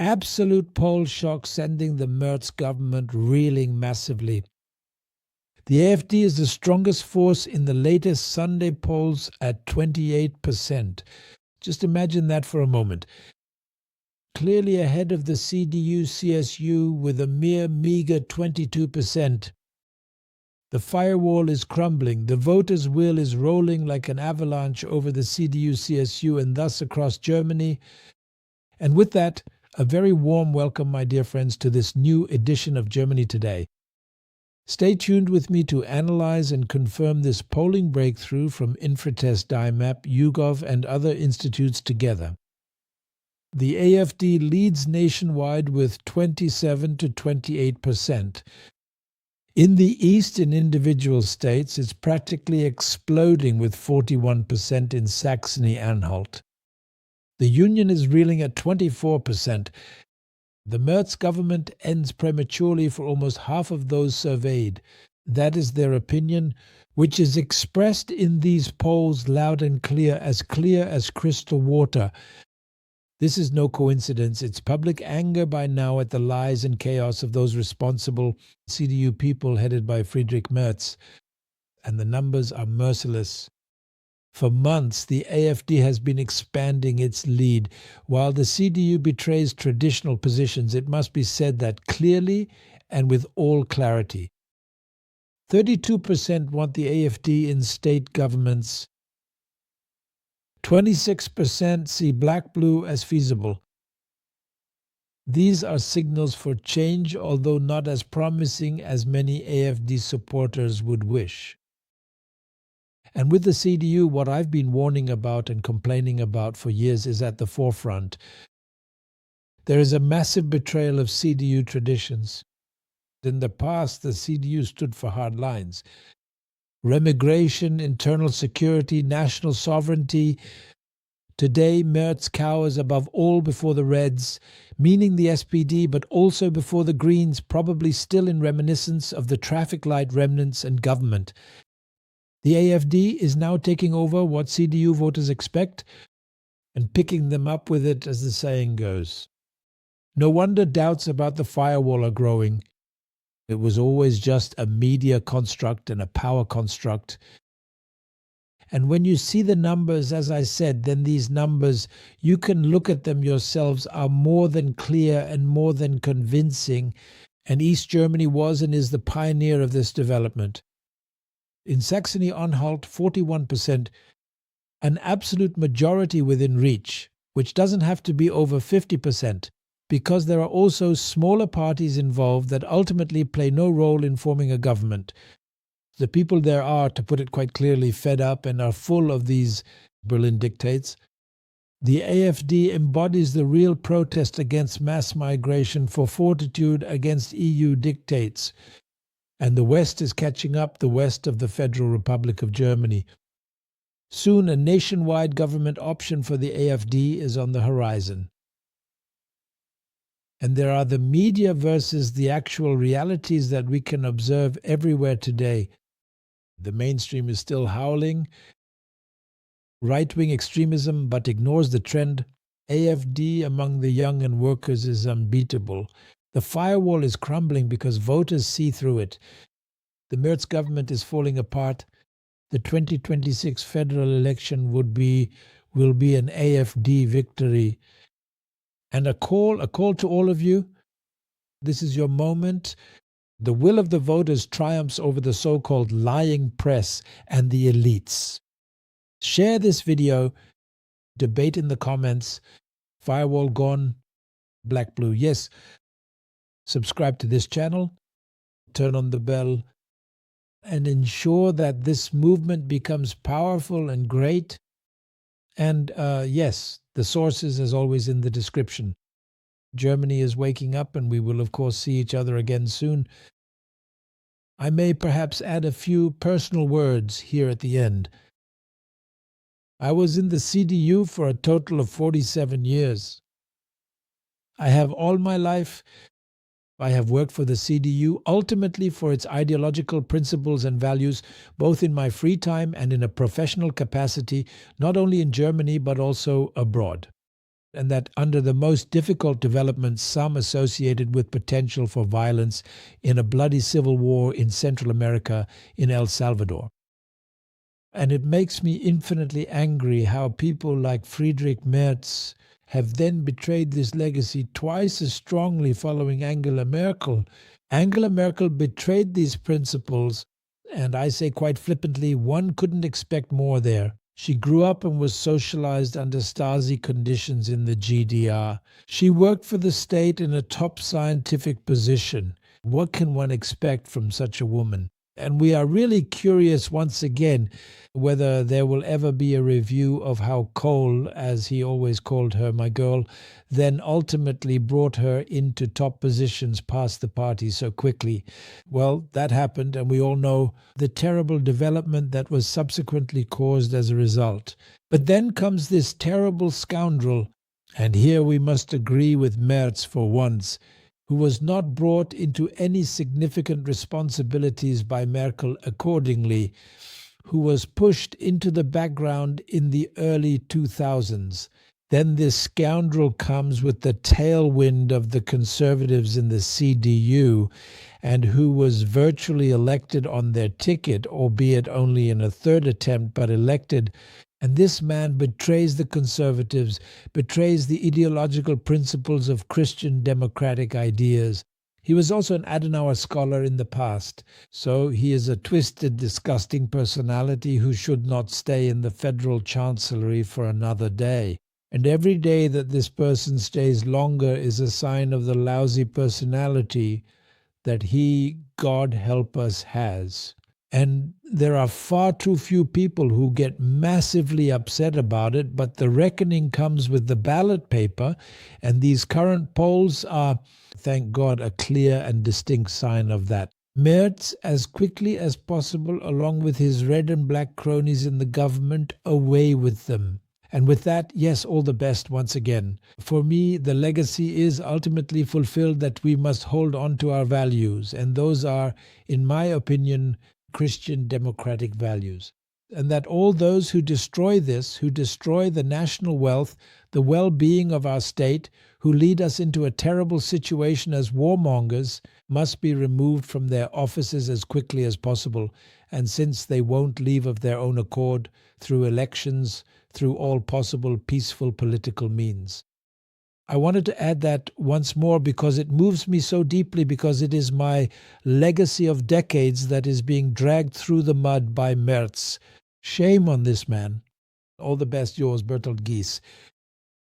Absolute poll shock sending the Merz government reeling massively. The AFD is the strongest force in the latest Sunday polls at 28%. Just imagine that for a moment. Clearly ahead of the CDU, CSU with a mere meager 22%. The firewall is crumbling. The voters' will is rolling like an avalanche over the CDU, CSU and thus across Germany. And with that, a very warm welcome, my dear friends, to this new edition of Germany Today. Stay tuned with me to analyze and confirm this polling breakthrough from Infratest, dimap, YouGov and other institutes together. The AFD leads nationwide with 27 to 28%. In the East, in individual states, it's practically exploding with 41% in Saxony-Anhalt. The Union is reeling at 24%. The Merz government ends prematurely for almost half of those surveyed. That is their opinion, which is expressed in these polls loud and clear as crystal water. This is no coincidence. It's public anger by now at the lies and chaos of those responsible CDU people headed by Friedrich Merz. And the numbers are merciless. For months, the AFD has been expanding its lead. While the CDU betrays traditional positions, it must be said that clearly and with all clarity. 32% want the AFD in state governments. 26% see black-blue as feasible. These are signals for change, although not as promising as many AFD supporters would wish. And with the CDU, what I've been warning about and complaining about for years is at the forefront. There is a massive betrayal of CDU traditions. In the past, the CDU stood for hard lines. Remigration, internal security, national sovereignty. Today, Merz cowers above all before the Reds, meaning the SPD, but also before the Greens, probably still in reminiscence of the traffic light remnants and government. The AFD is now taking over what CDU voters expect and picking them up with it, as the saying goes. No wonder doubts about the firewall are growing. It was always just a media construct and a power construct. And when you see the numbers, as I said, then these numbers, you can look at them yourselves, are more than clear and more than convincing. And East Germany was and is the pioneer of this development. In Saxony-Anhalt, 41%, an absolute majority within reach, which doesn't have to be over 50%. Because there are also smaller parties involved that ultimately play no role in forming a government. The people there are, to put it quite clearly, fed up and are full of these Berlin dictates. The AFD embodies the real protest against mass migration for fortitude against EU dictates. And the West is catching up, the West of the Federal Republic of Germany. Soon a nationwide government option for the AFD is on the horizon. And there are the media versus the actual realities that we can observe everywhere today. The mainstream is still howling. Right-wing extremism but ignores the trend. AFD among the young and workers is unbeatable. The firewall is crumbling because voters see through it. The Merz government is falling apart. The 2026 federal election will be an AFD victory. And a call to all of you. This is your moment. The will of the voters triumphs over the so-called lying press and the elites. Share this video. Debate in the comments. Firewall gone. Black, blue, yes. Subscribe to this channel. Turn on the bell. And ensure that this movement becomes powerful and great. And yes, the sources, as always, in the description. Germany is waking up, and we will, of course, see each other again soon. I may perhaps add a few personal words here at the end. I was in the CDU for a total of 47 years. I have all my life. I have worked for the CDU, ultimately for its ideological principles and values, both in my free time and in a professional capacity, not only in Germany but also abroad. and that under the most difficult developments, some associated with potential for violence in a bloody civil war in Central America, in El Salvador. And it makes me infinitely angry how people like Friedrich Merz have then betrayed this legacy twice as strongly following Angela Merkel. Angela Merkel betrayed these principles, and I say quite flippantly, one couldn't expect more there. She grew up and was socialized under Stasi conditions in the GDR. She worked for the state in a top scientific position. What can one expect from such a woman? And we are really curious once again whether there will ever be a review of how Kohl, as he always called her, my girl, then ultimately brought her into top positions past the party so quickly. Well, that happened, and we all know the terrible development that was subsequently caused as a result. But then comes this terrible scoundrel, and here we must agree with Merz for once, who was not brought into any significant responsibilities by Merkel accordingly, who was pushed into the background in the early 2000s. Then this scoundrel comes with the tailwind of the conservatives in the CDU, and who was virtually elected on their ticket, albeit only in a third attempt, but elected. And this man betrays the conservatives, betrays the ideological principles of Christian democratic ideas. He was also an Adenauer scholar in the past, so he is a twisted, disgusting personality who should not stay in the federal chancellery for another day. And every day that this person stays longer is a sign of the lousy personality that he, God help us, has. And there are far too few people who get massively upset about it, but the reckoning comes with the ballot paper, and these current polls are, thank God, a clear and distinct sign of that. Merz, as quickly as possible, along with his red and black cronies in the government, away with them. And with that, yes, all the best once again. For me, the legacy is ultimately fulfilled that we must hold on to our values, and those are, in my opinion, Christian democratic values. And that all those who destroy this, who destroy the national wealth, the well-being of our state, who lead us into a terrible situation as warmongers, must be removed from their offices as quickly as possible. And since they won't leave of their own accord, through elections, through all possible peaceful political means. I wanted to add that once more because it moves me so deeply, because it is my legacy of decades that is being dragged through the mud by Merz. Shame on this man. All the best, yours, Bertolt Gies.